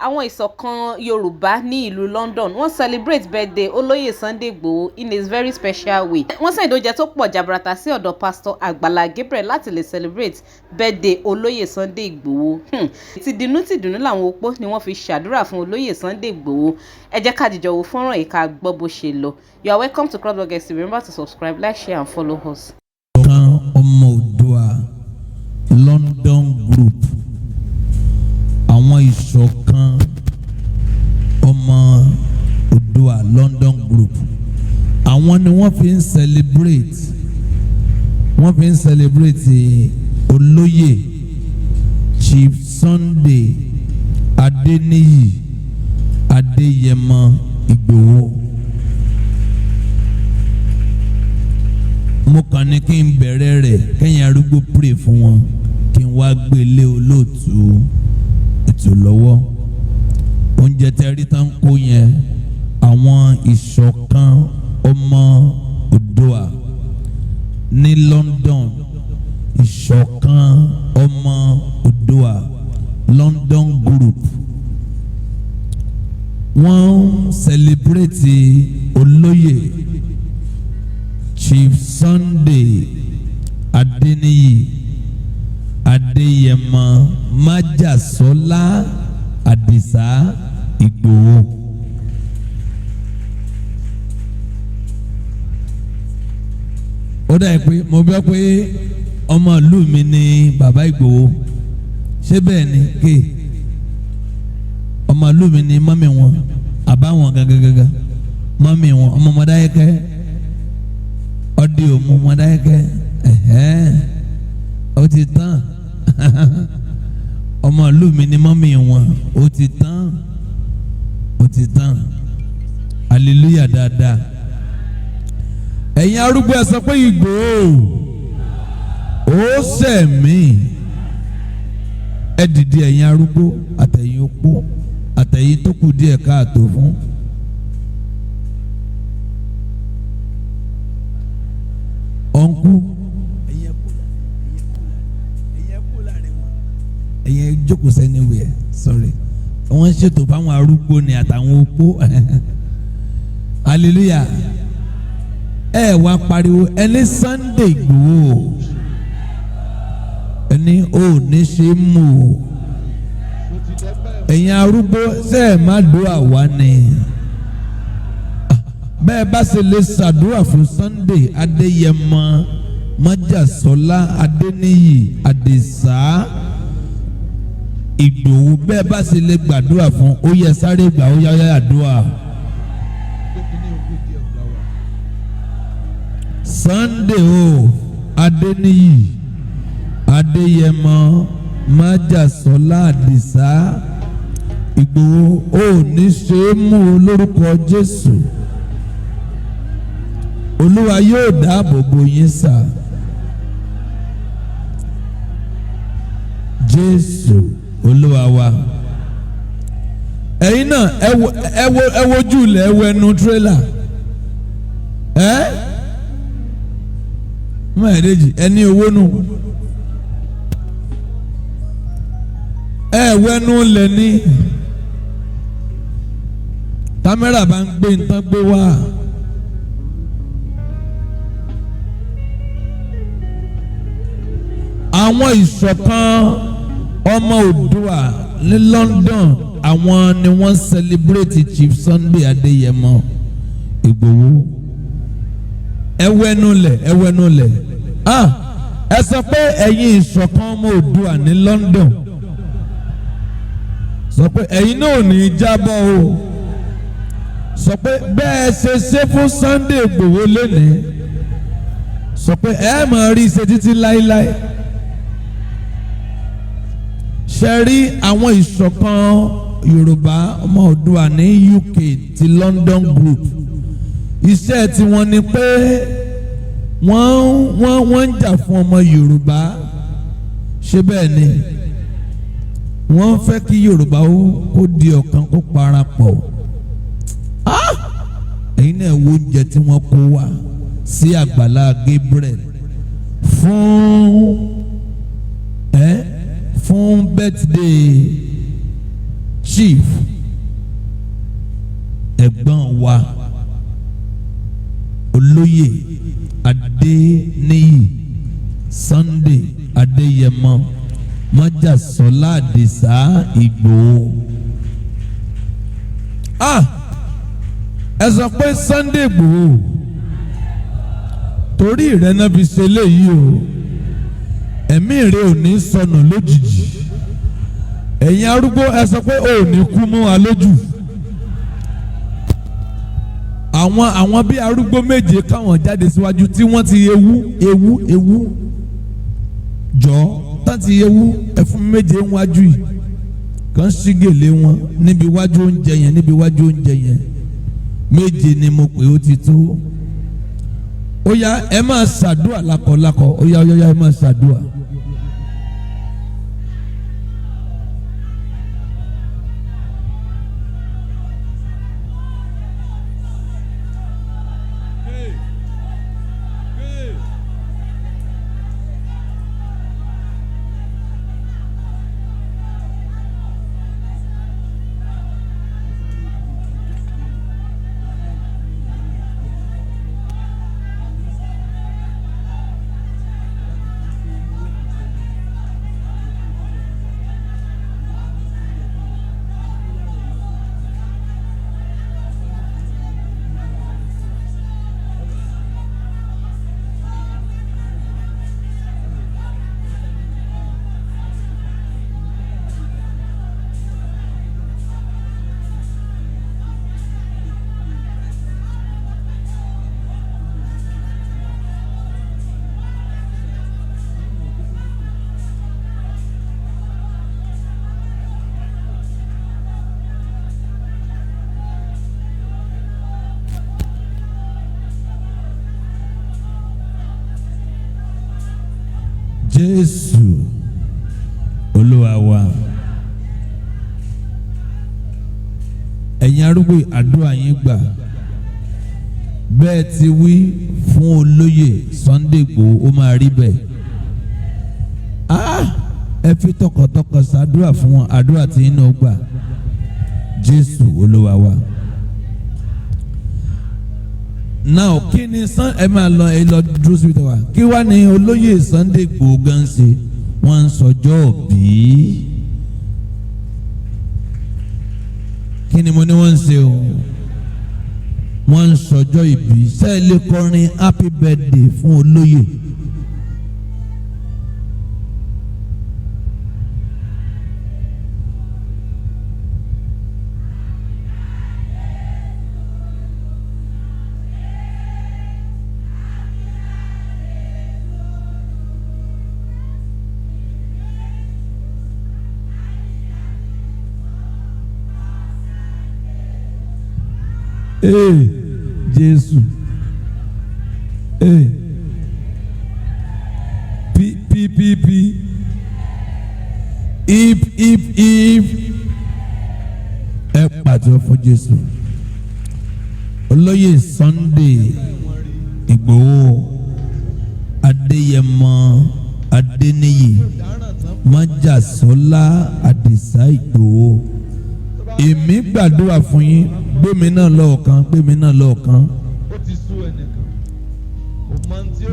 àwọn ìṣọ̀kan Yorùbá ní ìlú London wọ́n celebrate birthday olóyè Sunday Igboho in a very special way. Wọ́n send oúnjẹ tó pọ̀ jaburata sí ọ̀dọ̀ Pastor Agbala Gabriel láti lè celebrate birthday olóyè Sunday Igboho. Tìdùnnú làwọn opó ni wọ́n fi ṣàdúrà fún olóyè Sunday Igboho. Ẹ jẹ́ ká dìjọ wo fọ́nrán yìí ká gbọ́ bó ṣe lọ. You are welcome to Crossblog TV. Remember to subscribe, like, share and follow us. Ọmọ Oòduà London Group, àwọn ìṣọ̀kan ọmọ Oòduà London Group, àwọn ni wọ́n fi ń celebrate olóyè Chief Sunday Adeniyi Adeyemo Igboho. Mo kàn ní kí n bẹ̀rẹ̀ rẹ̀ kẹ́yìn arúgbó pray fún wọn kí n wá gbélé olóòtú ètò lọ́wọ́. Oúnjẹ tẹ́rí tán kó yẹn àwọn ìṣọ̀kan ọmọ Oòduà ní London, ìṣọ̀kan ọmọ Oòduà London Group, wọ́n celebrate olóyè Chief Sunday Adeniyi Adeyemo Májàsọ́lá Àdìsá Ìgbòho. Ó dà pé mo gbọ́ pé ọmọ ìlú mi ni bàbá Ìgbòho, ṣé bẹ́ẹ̀ ni ké ọmọ ìlú mi ni mọ́mì wọn àbáwọn gangan mọ́mì wọn ọmọ Mọdákẹ́kẹ́ ọdí òmu Mọdákẹ́kẹ́ ó ti tán ọmọ ìlú mi ni mọ́mì wọn ó ti tán hallelujah dáadáa. Ẹ̀yin arúgbó ẹ sọ pé Ìgbòho ó sẹ̀mí. Ẹ dìde ẹ̀yin arúgbó àtẹ̀yin opó àtẹ̀yin tó kù díẹ̀ káàtó fún. Ọ̀nkú ẹ̀yin jókòó sẹ́ni wẹ̀ sorry wọ́n ṣètò fáwọn arúgbó ni àtàwọn opó hallelujah. Ẹ wá pariwo ẹni Sunday Igboho ẹni ò ní ṣe mú o. Ẹ̀yin arúgbó ṣe ẹ̀ má dùn àwa ni bẹ́ẹ̀ bá ṣe lè ṣàdúrà fún Sunday Adeyemo Májàsọ́lá Adeniyi Àdìsá Ìgbòho bẹ́ẹ̀ bá ṣe lè gbàdúrà fún ó yẹ sáré gbà ó yáyá àdúrà. Sunday o Adeniyi Adeyemo Májàsọ́lá Àdìsá Ìgbòho ó ní ṣe é mú lórúkọ Jésù. Olúwa yóò dáàbò bò yín sà. Jésù Olúwa wa. Ẹ̀yin náà ẹ wojú ilẹ̀ ẹ wo ẹnu tírélà. Mẹ́ẹ̀ẹ́dẹ́jì ẹni owó nù. Wẹ́nu lẹ̀ ní. Kámẹ́rà bá ń gbé nǹkan gbé wá. Àwọn ìṣọ̀kan ọmọ Oòduà ní London àwọn ni wọ́n celebrate Chief Sunday Adeyemo Igboho. Ẹwẹ́nu lẹ̀. Ẹ sọ pé ẹ̀yin ìṣọ̀kan ọmọ Oòduà ní London. Sọ pé ẹ̀yin náà ò ní jábọ́ o. Sọ pé bẹ́ẹ̀ ṣe fún Sunday Igboho lónìí. Sọ pé ẹ máa rí ṣe títí láíláí. Ṣe rí àwọn ìṣọ̀kan Yorùbá ọmọ Oòduà ní UK ti London Group. Iṣẹ́ tí wọ́n ní pé wọ́n ń jà fún ọmọ Yorùbá. Ṣé bẹ́ẹ̀ ni? Wọ́n fẹ́ kí Yorùbá kó di ọ̀kan kó parapọ̀. Ẹ̀yin náà wo oúnjẹ tí wọ́n kó wá sí Agbala Gabriel fún birthday Chief ẹ̀gbọ́n wa olóyè Adéníyì Sunday Adéyẹmọ Májàsọ́lá Àdìsá Ìgbòho. Ẹ sọ pé Sunday Ìgbòho torí ìrẹ́nà fi ṣe léyìí o, ẹ̀mí rẹ ò ní sọnù lójijì. Ẹ̀yin arúgbó ẹ sọ pé ò ní kú mọ́ wa lójú. Àwọn bí arúgbó méje káwọn jáde síwájú tí wọ́n ti ewu jọ tán ti ewu ẹfun méje wájú yìí kan sí gèlè wọn níbi wájú oúnjẹ yẹn méje ni mo pè ó ti tó. Ó yá ẹ máa ṣàdúà lákọ̀lákọ̀, ó yá ẹ máa ṣàdúà. Jésù Olúwa wa. Ẹ̀yin arúgbó àdúrà yín gbà. Bẹ́ẹ̀ ti wí fún olóyè Sunday Igboho ó máa rí bẹ́ẹ̀. Ẹ fi tọkàntọkàn ṣàdúrà fún wọn, àdúrà tí yín náà gbà. Jésù Olúwa wa. Now kí ni ẹ máa lọ dúró síbi tó wà. Kí wá ní olóyè Sunday Igboho gan ṣe? Wọ́n ń sọjọ́ òbí. Kí ni mo ní wọ́n ń ṣe o? Wọ́n ń sọjọ́ ìbí. Ṣé ẹ lè kọrin happy birthday fún olóyè? Jésù. P. If. Ẹ pàtó fún Jésù. Olóyè Sunday Igboho Adéyẹmọ Adéníyì Májàsọ́lá Àdìsá Ìgbòho. Èmi gbàdúrà fún yín, gbémi náà lọ́ọ̀kan.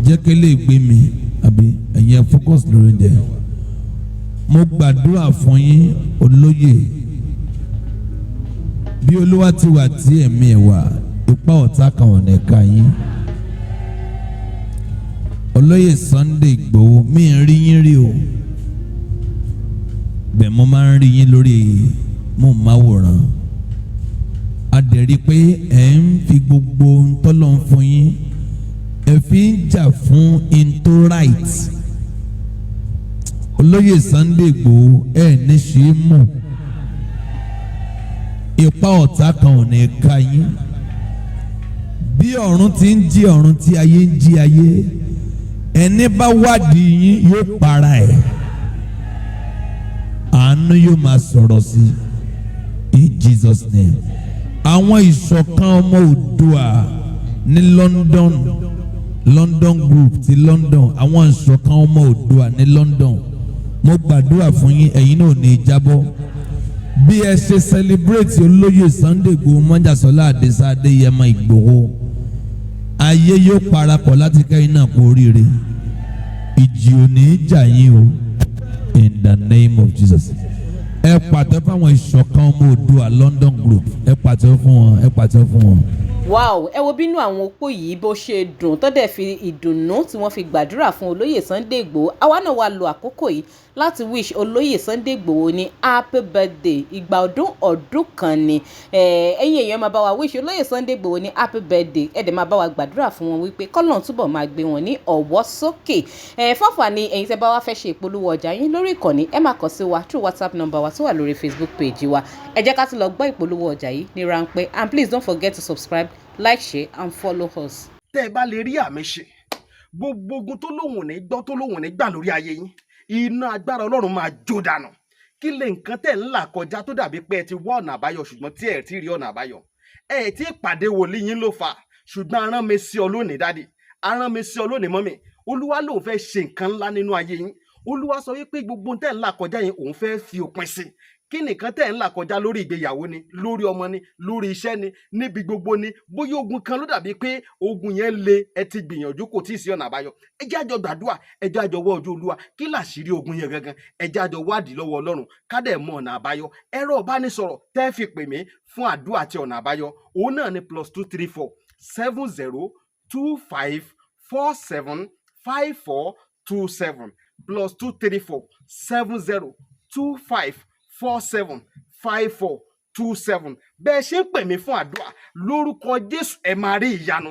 Jẹ́ kí lè gbé mi àbí ẹ̀yin focus lórí oúnjẹ. Mo gbàdúrà fún yín olóyè, bí Olúwa ti wà tí ẹ̀mí ẹ̀ wà, ipá ọ̀tá kan ò ní ká yín. Olóyè Sunday Igboho, mi ń rí yín rí o, bẹ́ẹ̀ mo máa ń rí yín lórí mo máa wòran. A dẹ̀ rí pé ẹ̀ ń fi gbogbo ntọ́lọ́ fún yín, ẹ fi ń jà fún into right. Olóyè Sunday Igboho ẹ̀ ní ṣe é mọ̀, ipá ọ̀tá kan ò ní ká yín. Bí ọ̀run ti ń jí ọ̀run, tí ayé ń jí ayé, ẹni bá wádìí yín yóò para ẹ̀. Àánú yóò máa sọ̀rọ̀ sí in Jesus name. Àwọn ìṣọ̀kan ọmọ Oòduà ní London group ti London, àwọn ìṣọ̀kan ọmọ Oòduà ní London, mo gbàdúrà fún yín, ẹ̀yin náà ò ní jábọ́. bí ẹ ṣe celebrate olóyè Sunday Igboho Mọ́jàsọ́lá Adésá Adéyẹmọ Ìgbòho, ayé yóò parapọ̀ láti kẹ́yìn náà kú oríire. Ìjì ò ní jà yín o, in the name of Jesus. Ẹ pàtẹ́ fáwọn ìṣọ̀kan ọmọ Oòduà London group, ẹ pàtẹ́ fún wọn, ẹ pàtẹ́ fún wọn. wow, ẹ wo bínú àwọn opó yìí bó ṣe dùn tó dẹ̀ fi ìdùnnú tí wọ́n fi gbàdúrà fún olóyè Sunday Igboho. Àwa náà wá lo àkókò yìí láti wish olóyè Sunday Igboho ní happy birthday, ìgbà ọdún kan ni. Ẹ̀yin èèyàn máa bá wa wish olóyè Sunday Igboho ní happy birthday, ẹ dẹ̀ máa bá wa gbàdúrà fún wọn wípé k'Ọlọ́run túbọ̀ máa gbé wọn ní ọ̀wọ́ sókè. Fọ́fà ni ẹ̀yin tẹ́ bá wá fẹ́ ṣe ìpolówó ọjà yín lórí ìkànnì, ẹ máa kàn sí wa through WhatsApp number wa tó wà lórí Facebook page wa. Ẹ jẹ́ ká tún lọ gbọ́ ìpolówó ọjà yìí ní ráńpẹ́, and please don't forget to subscribe, like, share and follow us. Tẹ́ ẹ bá lè rí àmì ṣe, gbogbo ogun tó lóhùn ní gbọ́ tó lóhùn ní gbà lórí ayé yín, iná agbára Ọlọ́run máa jó dànù. Kí lè nǹkan tẹ́ ń là kọjá tó dàbí pé ẹ ti wá ọ̀nà àbáyọ ṣùgbọ́n tí ẹ ti rí ọ̀nà àbáyọ. Ẹ ti pàdé wòlíì yín ló fà, ṣùgbọ́n arán mi sí ọ lónìí dádì, arán mi sí ọ lónìí mọ́mì. Olúwa lòun fẹ́ ṣe nǹkan ńlá nínú ayé yín. Olúwa sọ wípé gbogbo tẹ́ ń là kọjá yẹn òun fẹ́ fi òpin sí. Kí nìkan tẹ́ ń là kọjá lórí ìgbéyàwó ni, lórí ọmọ ni, lórí iṣẹ́ ni, níbi gbogbo ni, bóyá ogun kan ló dàbí pé ogun yẹn le, ẹ ti gbìyànjú kò tí ì sí ọ̀nà àbáyọ. Ẹ jẹ́ àjọ gbàdúrà, ẹ jẹ́ àjọ wá ojú Olúwa, kí làṣírí ogun yẹn gangan, ẹ jẹ́ àjọ wádìí lọ́wọ́ Ọlọ́run ká dẹ̀ mọ ọ̀nà àbáyọ. Ẹ̀rọ ìbánisọ̀rọ̀ tẹ́ fi pè mí fún àdúrà àti ọ̀nà àbáyọ, òun náà ni +234 7025 47 5427 +234 7025 47 5427. Bẹ́ẹ̀ ṣe ń pè mí fún àdúrà lórúkọ Jésù, ẹ máa rí ìyanu.